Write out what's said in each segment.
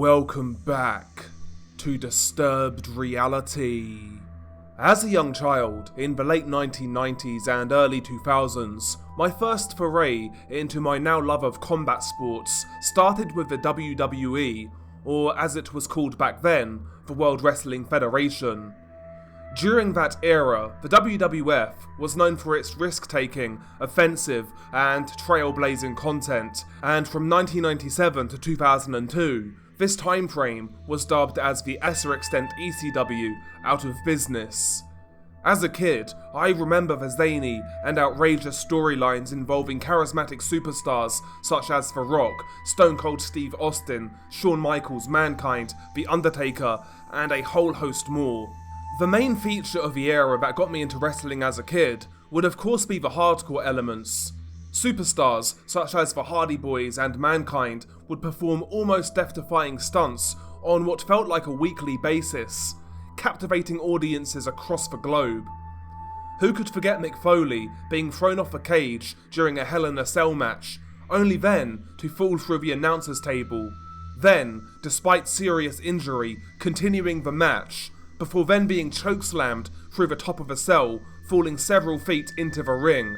Welcome back to Disturbed Reality. As a young child, in the late 1990s and early 2000s, my first foray into my now love of combat sports started with the WWE, or as it was called back then, the World Wrestling Federation. During that era, the WWF was known for its risk-taking, offensive, and trailblazing content, and from 1997 to 2002, this time frame was dubbed as the lesser extent ECW, out of business. As a kid, I remember the zany and outrageous storylines involving charismatic superstars such as The Rock, Stone Cold Steve Austin, Shawn Michaels, Mankind, The Undertaker, and a whole host more. The main feature of the era that got me into wrestling as a kid would of course be the hardcore elements. Superstars such as the Hardy Boys and Mankind would perform almost death-defying stunts on what felt like a weekly basis, captivating audiences across the globe. Who could forget Mick Foley being thrown off a cage during a Hell in a Cell match, only then to fall through the announcer's table, then, despite serious injury, continuing the match, before then being chokeslammed through the top of a cell, falling several feet into the ring.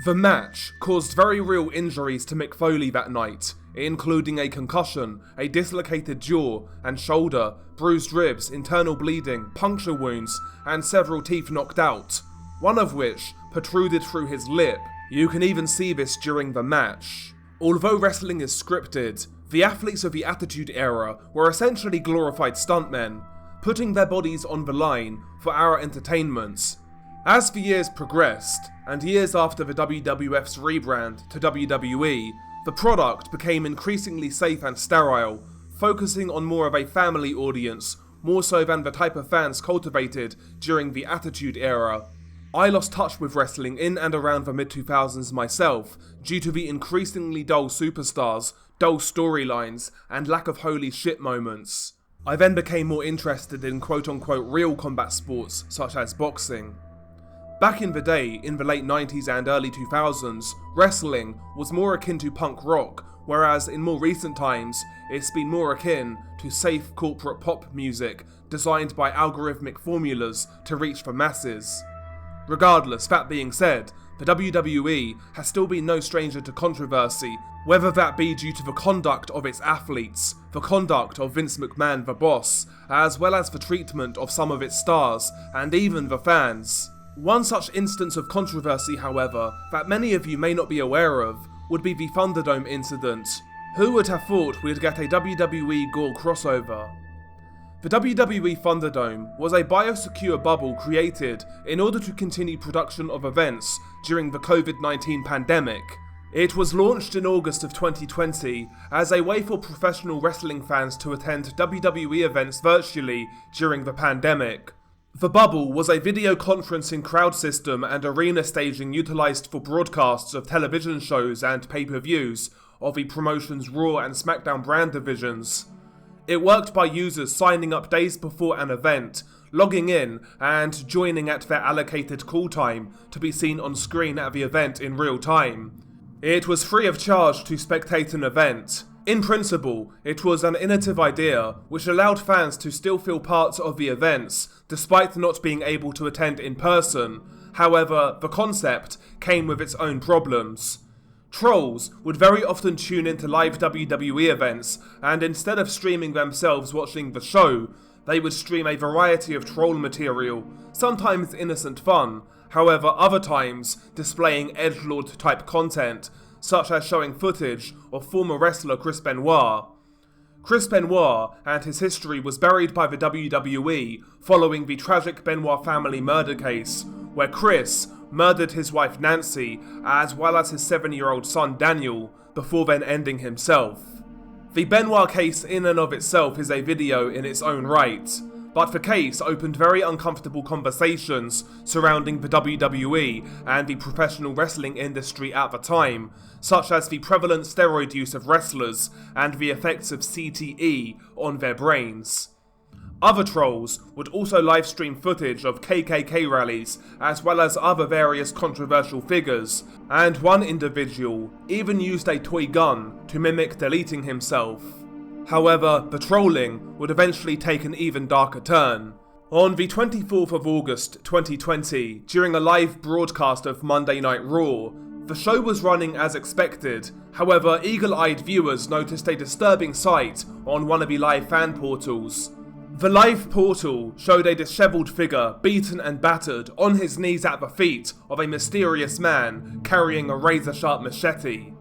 The match caused very real injuries to Mick Foley that night, including a concussion, a dislocated jaw and shoulder, bruised ribs, internal bleeding, puncture wounds, and several teeth knocked out, one of which protruded through his lip. You can even see this during the match. Although wrestling is scripted, the athletes of the Attitude Era were essentially glorified stuntmen, putting their bodies on the line for our entertainment. As the years progressed, and years after the WWF's rebrand to WWE, the product became increasingly safe and sterile, focusing on more of a family audience, more so than the type of fans cultivated during the Attitude Era. I lost touch with wrestling in and around the mid-2000s myself, due to the increasingly dull superstars, dull storylines, and lack of holy shit moments. I then became more interested in quote-unquote real combat sports such as boxing. Back in the day, in the late 90s and early 2000s, wrestling was more akin to punk rock, whereas in more recent times, it's been more akin to safe corporate pop music designed by algorithmic formulas to reach the masses. Regardless, that being said, the WWE has still been no stranger to controversy, whether that be due to the conduct of its athletes, the conduct of Vince McMahon the boss, as well as the treatment of some of its stars, and even the fans. One such instance of controversy, however, that many of you may not be aware of, would be the Thunderdome incident. Who would have thought we'd get a WWE Gore crossover? The WWE Thunderdome was a biosecure bubble created in order to continue production of events during the COVID-19 pandemic. It was launched in August of 2020 as a way for professional wrestling fans to attend WWE events virtually during the pandemic. The bubble was a video conferencing crowd system and arena staging utilised for broadcasts of television shows and pay-per-views of the promotion's Raw and SmackDown brand divisions. It worked by users signing up days before an event, logging in, and joining at their allocated call time to be seen on screen at the event in real time. It was free of charge to spectate an event. In principle, it was an innovative idea which allowed fans to still feel part of the events, despite not being able to attend in person. However, the concept came with its own problems. Trolls would very often tune into live WWE events, and instead of streaming themselves watching the show, they would stream a variety of troll material, sometimes innocent fun, however other times displaying edgelord type content, such as showing footage of former wrestler Chris Benoit. Chris Benoit and his history was buried by the WWE following the tragic Benoit family murder case, where Chris murdered his wife Nancy as well as his 7-year-old son Daniel, before then ending himself. The Benoit case in and of itself is a video in its own right, but the case opened very uncomfortable conversations surrounding the WWE and the professional wrestling industry at the time, such as the prevalent steroid use of wrestlers and the effects of CTE on their brains. Other trolls would also livestream footage of KKK rallies, as well as other various controversial figures, and one individual even used a toy gun to mimic deleting himself. However, the trolling would eventually take an even darker turn. On the 24th of August 2020, during a live broadcast of Monday Night Raw, the show was running as expected. However, eagle-eyed viewers noticed a disturbing sight on one of the live fan portals. The live portal showed a disheveled figure, beaten and battered, on his knees at the feet of a mysterious man carrying a razor-sharp machete.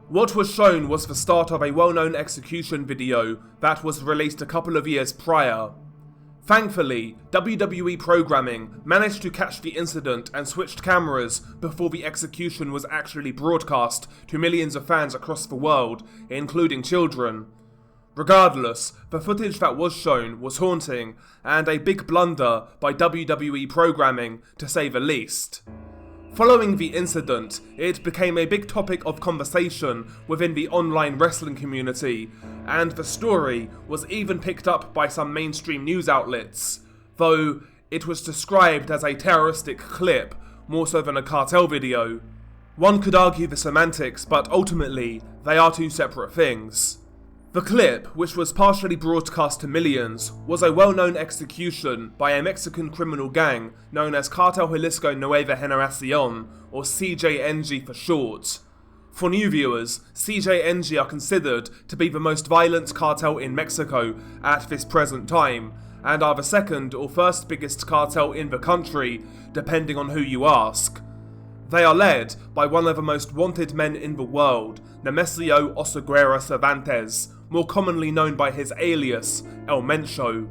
What was shown was the start of a well-known execution video that was released a couple of years prior. Thankfully, WWE programming managed to catch the incident and switched cameras before the execution was actually broadcast to millions of fans across the world, including children. Regardless, the footage that was shown was haunting and a big blunder by WWE programming, to say the least. Following the incident, it became a big topic of conversation within the online wrestling community, and the story was even picked up by some mainstream news outlets, though it was described as a terroristic clip more so than a Cartel video. One could argue the semantics, but ultimately, they are two separate things. The clip, which was partially broadcast to millions, was a well-known execution by a Mexican criminal gang known as Cartel Jalisco Nueva Generacion, or CJNG for short. For new viewers, CJNG are considered to be the most violent cartel in Mexico at this present time, and are the second or first biggest cartel in the country, depending on who you ask. They are led by one of the most wanted men in the world, Nemesio Oseguera Cervantes, more commonly known by his alias, El Mencho.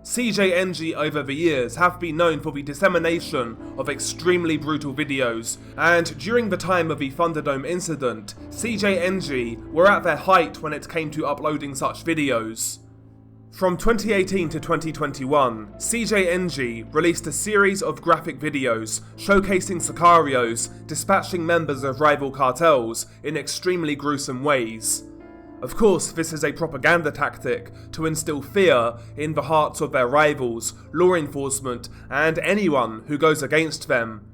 CJNG over the years have been known for the dissemination of extremely brutal videos, and during the time of the Thunderdome incident, CJNG were at their height when it came to uploading such videos. From 2018 to 2021, CJNG released a series of graphic videos showcasing sicarios dispatching members of rival cartels in extremely gruesome ways. Of course, this is a propaganda tactic to instill fear in the hearts of their rivals, law enforcement, and anyone who goes against them.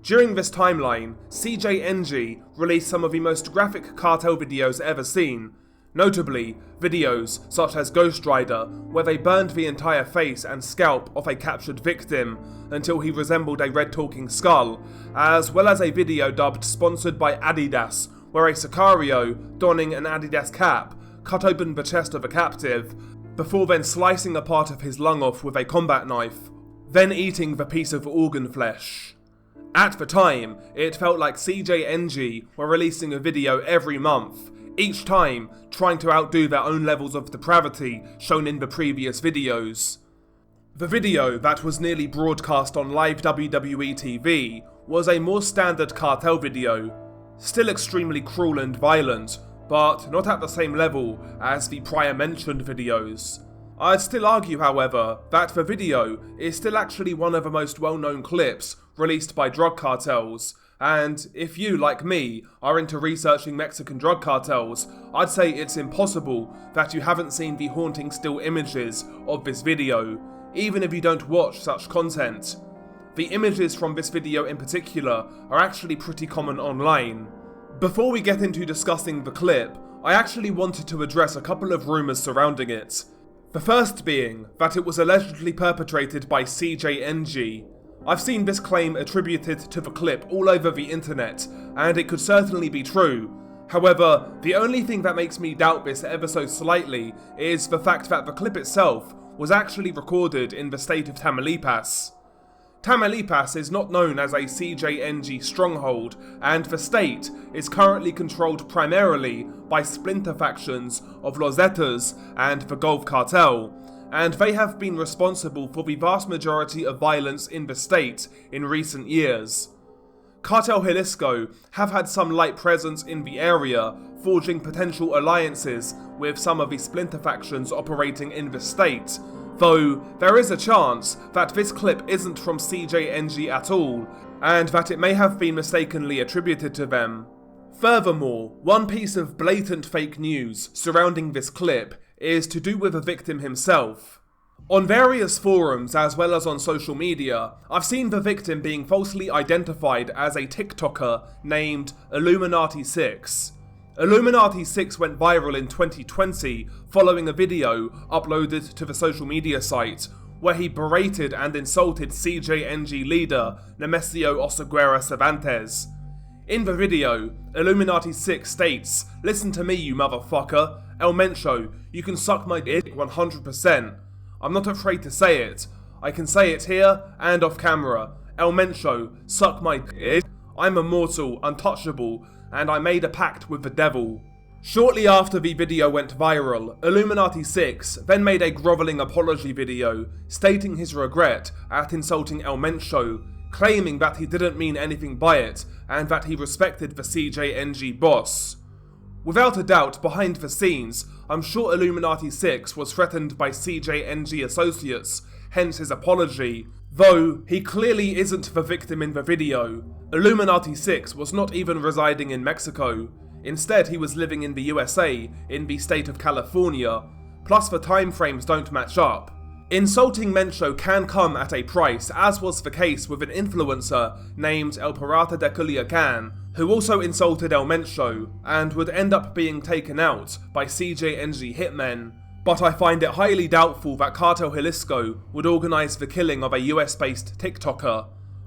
During this timeline, CJNG released some of the most graphic cartel videos ever seen, notably videos such as Ghost Rider, where they burned the entire face and scalp of a captured victim until he resembled a red talking skull, as well as a video dubbed Sponsored by Adidas, where a sicario, donning an Adidas cap, cut open the chest of a captive, before then slicing a part of his lung off with a combat knife, then eating the piece of organ flesh. At the time, it felt like CJNG were releasing a video every month, each time trying to outdo their own levels of depravity shown in the previous videos. The video that was nearly broadcast on live WWE TV was a more standard cartel video, still extremely cruel and violent, but not at the same level as the prior mentioned videos. I'd still argue, however, that the video is still actually one of the most well-known clips released by drug cartels, and if you, like me, are into researching Mexican drug cartels, I'd say it's impossible that you haven't seen the haunting still images of this video, even if you don't watch such content. The images from this video in particular are actually pretty common online. Before we get into discussing the clip, I actually wanted to address a couple of rumours surrounding it. The first being that it was allegedly perpetrated by CJNG. I've seen this claim attributed to the clip all over the internet, and it could certainly be true. However, the only thing that makes me doubt this ever so slightly is the fact that the clip itself was actually recorded in the state of Tamaulipas. Tamaulipas is not known as a CJNG stronghold, and the state is currently controlled primarily by splinter factions of Los Zetas and the Gulf Cartel, and they have been responsible for the vast majority of violence in the state in recent years. Cartel Jalisco have had some light presence in the area, forging potential alliances with some of the splinter factions operating in the state, though there is a chance that this clip isn't from CJNG at all, and that it may have been mistakenly attributed to them. Furthermore, one piece of blatant fake news surrounding this clip is to do with the victim himself. On various forums as well as on social media, I've seen the victim being falsely identified as a TikToker named Illuminati6. Illuminati 6 went viral in 2020 following a video uploaded to the social media site where he berated and insulted CJNG leader Nemesio Oseguera Cervantes. In the video, Illuminati 6 states, "Listen to me, you motherfucker. El Mencho, you can suck my dick 100%. I'm not afraid to say it. I can say it here and off camera. El Mencho, suck my dick. I'm immortal, untouchable, and I made a pact with the devil." Shortly after the video went viral, Illuminati 6 then made a grovelling apology video stating his regret at insulting El Mencho, claiming that he didn't mean anything by it and that he respected the CJNG boss. Without a doubt, behind the scenes, I'm sure Illuminati 6 was threatened by CJNG associates, hence his apology, though he clearly isn't the victim in the video. Illuminati 6 was not even residing in Mexico. Instead, he was living in the USA, in the state of California, plus the time frames don't match up. Insulting Mencho can come at a price, as was the case with an influencer named El Pirata de Culiacan, who also insulted El Mencho, and would end up being taken out by CJNG hitmen. But I find it highly doubtful that Cartel Jalisco would organise the killing of a US-based TikToker.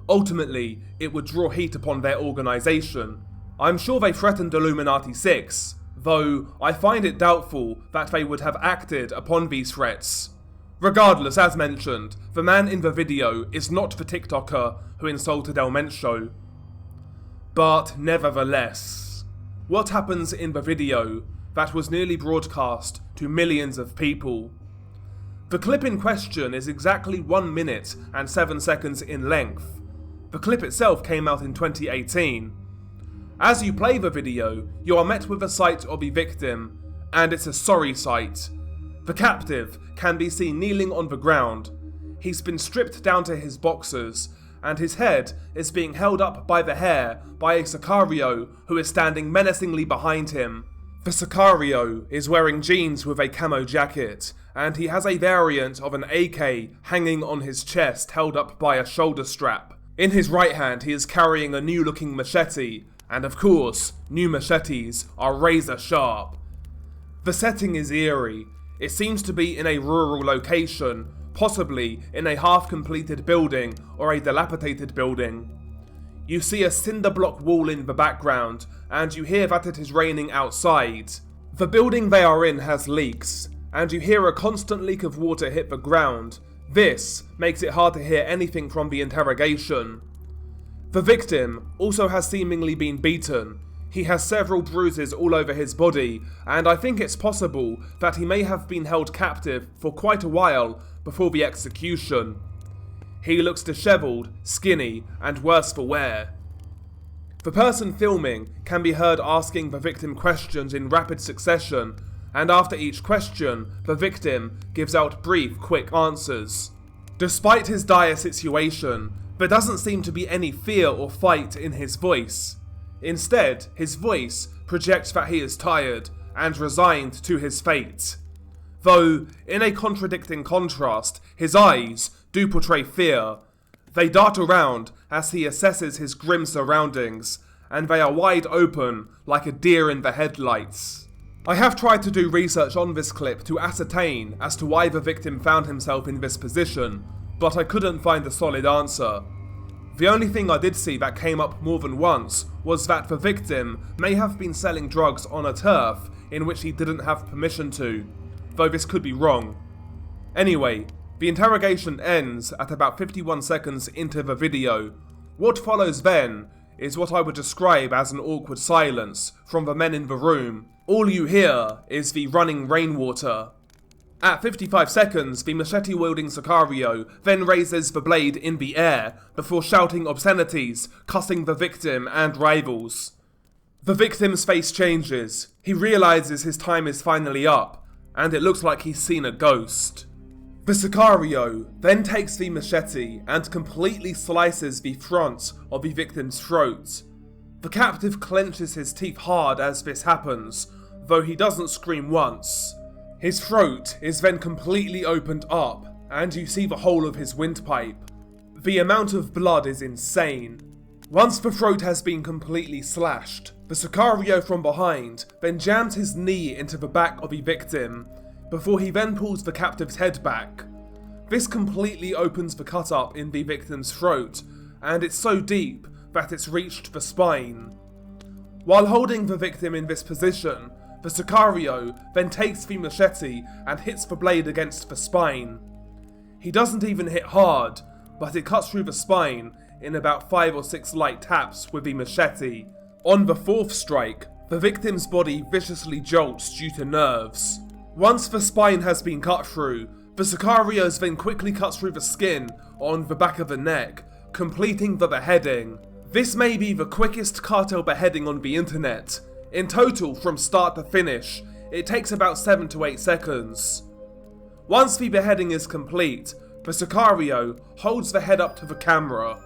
Ultimately, it would draw heat upon their organisation. I'm sure they threatened Illuminati 6, though I find it doubtful that they would have acted upon these threats. Regardless, as mentioned, the man in the video is not the TikToker who insulted El Mencho. But nevertheless, what happens in the video that was nearly broadcast to millions of people? The clip in question is exactly 1 minute and 7 seconds in length. The clip itself came out in 2018. As you play the video, you are met with a sight of the victim, and it's a sorry sight. The captive can be seen kneeling on the ground. He's been stripped down to his boxers, and his head is being held up by the hair by a Sicario who is standing menacingly behind him. The Sicario is wearing jeans with a camo jacket, and he has a variant of an AK hanging on his chest held up by a shoulder strap. In his right hand he is carrying a new looking machete, and of course, new machetes are razor sharp. The setting is eerie. It seems to be in a rural location, possibly in a half-completed building or a dilapidated building. You see a cinder block wall in the background, and you hear that it is raining outside. The building they are in has leaks, and you hear a constant leak of water hit the ground. This makes it hard to hear anything from the interrogation. The victim also has seemingly been beaten. He has several bruises all over his body, and I think it's possible that he may have been held captive for quite a while before the execution. He looks dishevelled, skinny, and worse for wear. The person filming can be heard asking the victim questions in rapid succession, and after each question, the victim gives out brief, quick answers. Despite his dire situation, there doesn't seem to be any fear or fight in his voice. Instead, his voice projects that he is tired and resigned to his fate. Though, in a contradicting contrast, his eyes do portray fear. They dart around as he assesses his grim surroundings, and they are wide open like a deer in the headlights. I have tried to do research on this clip to ascertain as to why the victim found himself in this position, but I couldn't find a solid answer. The only thing I did see that came up more than once was that the victim may have been selling drugs on a turf in which he didn't have permission to, though this could be wrong. Anyway, the interrogation ends at about 51 seconds into the video. What follows then is what I would describe as an awkward silence from the men in the room. All you hear is the running rainwater. At 55 seconds, the machete-wielding Sicario then raises the blade in the air before shouting obscenities, cussing the victim and rivals. The victim's face changes. He realizes his time is finally up, and it looks like he's seen a ghost. The Sicario then takes the machete and completely slices the front of the victim's throat. The captive clenches his teeth hard as this happens, though he doesn't scream once. His throat is then completely opened up, and you see the whole of his windpipe. The amount of blood is insane. Once the throat has been completely slashed, The Sicario from behind then jams his knee into the back of the victim, before he then pulls the captive's head back. This completely opens the cut up in the victim's throat, and it's so deep that it's reached the spine. While holding the victim in this position, the Sicario then takes the machete and hits the blade against the spine. He doesn't even hit hard, but it cuts through the spine in about 5 or 6 light taps with the machete. On the 4th strike, the victim's body viciously jolts due to nerves. Once the spine has been cut through, the Sicario's then quickly cuts through the skin on the back of the neck, completing the beheading. This may be the quickest cartel beheading on the internet. In total, from start to finish, it takes about 7 to 8 seconds. Once the beheading is complete, the Sicario holds the head up to the camera,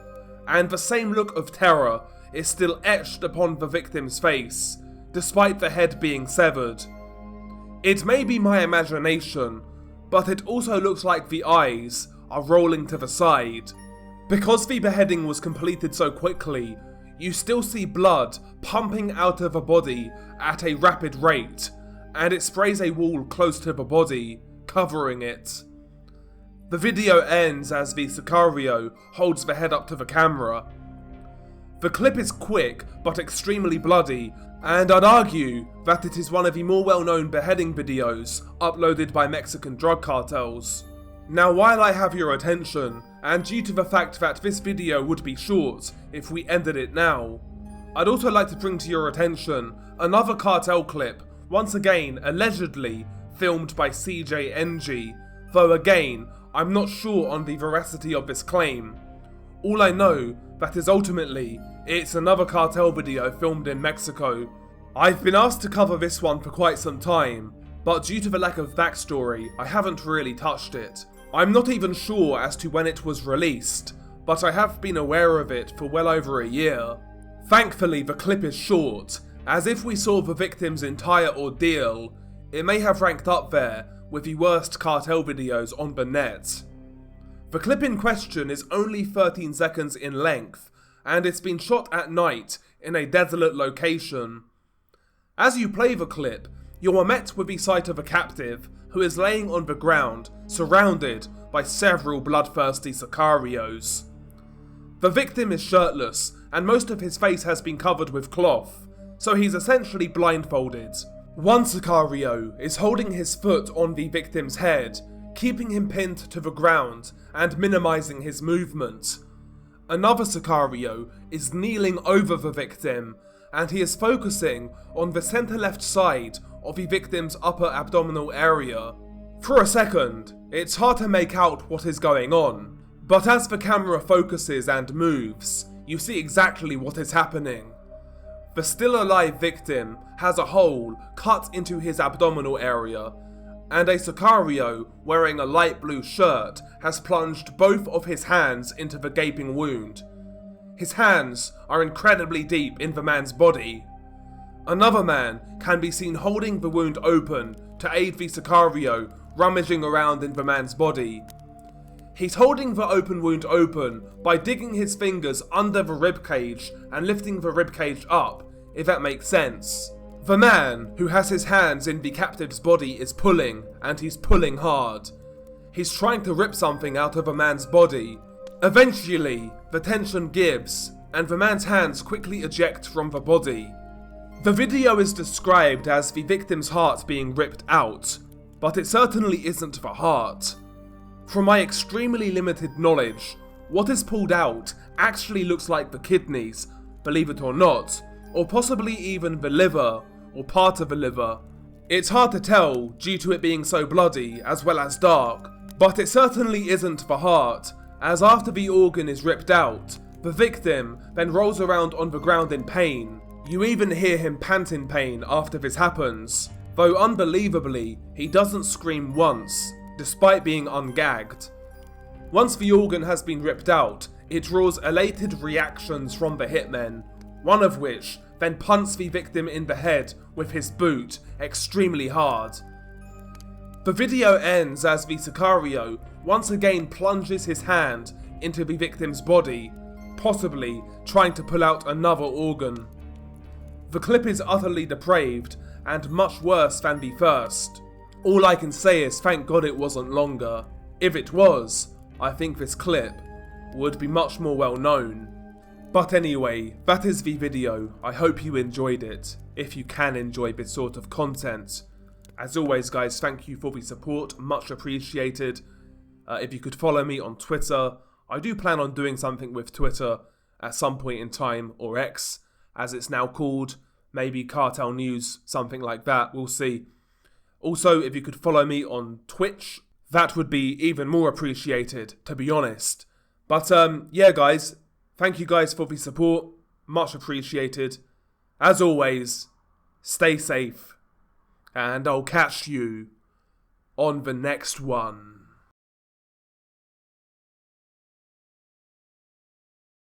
and the same look of terror is still etched upon the victim's face, despite the head being severed. It may be my imagination, but it also looks like the eyes are rolling to the side. Because the beheading was completed so quickly, you still see blood pumping out of the body at a rapid rate, and it sprays a wall close to the body, covering it. The video ends as the Sicario holds the head up to the camera. The clip is quick but extremely bloody, and I'd argue that it is one of the more well-known beheading videos uploaded by Mexican drug cartels. Now, while I have your attention, and due to the fact that this video would be short if we ended it now, I'd also like to bring to your attention another cartel clip, once again allegedly filmed by CJNG, though again, I'm not sure on the veracity of this claim. All I know that is ultimately, it's another cartel video filmed in Mexico. I've been asked to cover this one for quite some time, but due to the lack of backstory, I haven't really touched it. I'm not even sure as to when it was released, but I have been aware of it for well over a year. Thankfully, the clip is short, as if we saw the victim's entire ordeal, it may have ranked up there with the worst cartel videos on the net. The clip in question is only 13 seconds in length, and it's been shot at night in a desolate location. As you play the clip, you are met with the sight of a captive who is laying on the ground, surrounded by several bloodthirsty Sicarios. The victim is shirtless, and most of his face has been covered with cloth, so he's essentially blindfolded. One Sicario is holding his foot on the victim's head, keeping him pinned to the ground and minimizing his movement. Another Sicario is kneeling over the victim, and he is focusing on the center left side of the victim's upper abdominal area. For a second, it's hard to make out what is going on, but as the camera focuses and moves, you see exactly what is happening. The still alive victim has a hole cut into his abdominal area, and a Sicario wearing a light blue shirt has plunged both of his hands into the gaping wound. His hands are incredibly deep in the man's body. Another man can be seen holding the wound open to aid the Sicario rummaging around in the man's body. He's holding the open wound open by digging his fingers under the ribcage and lifting the ribcage up, if that makes sense. The man who has his hands in the captive's body is pulling, and he's pulling hard. He's trying to rip something out of a man's body. Eventually, the tension gives, and the man's hands quickly eject from the body. The video is described as the victim's heart being ripped out, but it certainly isn't the heart. From my extremely limited knowledge, what is pulled out actually looks like the kidneys, believe it or not, or possibly even the liver, or part of the liver. It's hard to tell due to it being so bloody as well as dark, but it certainly isn't the heart, as after the organ is ripped out, the victim then rolls around on the ground in pain. You even hear him pant in pain after this happens, though unbelievably, he doesn't scream once, despite being ungagged. Once the organ has been ripped out, it draws elated reactions from the hitmen, one of which then punts the victim in the head with his boot extremely hard. The video ends as the Sicario once again plunges his hand into the victim's body, possibly trying to pull out another organ. The clip is utterly depraved and much worse than the first. All I can say is thank God it wasn't longer. If it was, I think this clip would be much more well known. But anyway, that is the video. I hope you enjoyed it, if you can enjoy this sort of content. As always guys, thank you for the support, much appreciated. If you could follow me on Twitter, I do plan on doing something with Twitter at some point in time, or X, as it's now called, maybe Cartel News, something like that, we'll see. Also, if you could follow me on Twitch, that would be even more appreciated, to be honest. But yeah guys, thank you guys for the support, much appreciated. As always, stay safe, and I'll catch you on the next one.